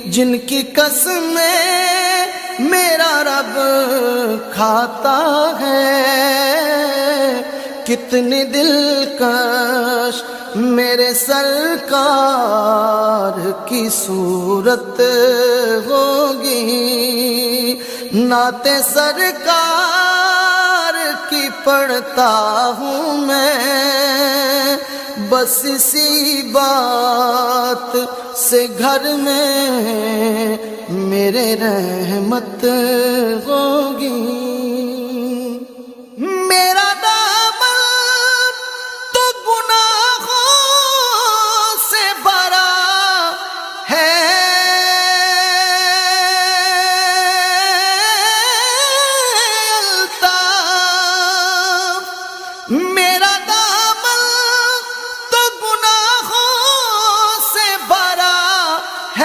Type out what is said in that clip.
जिनकी कसमें मेरा रब खाता है। कितनी दिलकश मेरे सरकार की सूरत होगी, नाते सरकार की पढ़ता हूँ मैं। बस इसी बात से घर में मेरे रहमत होगी।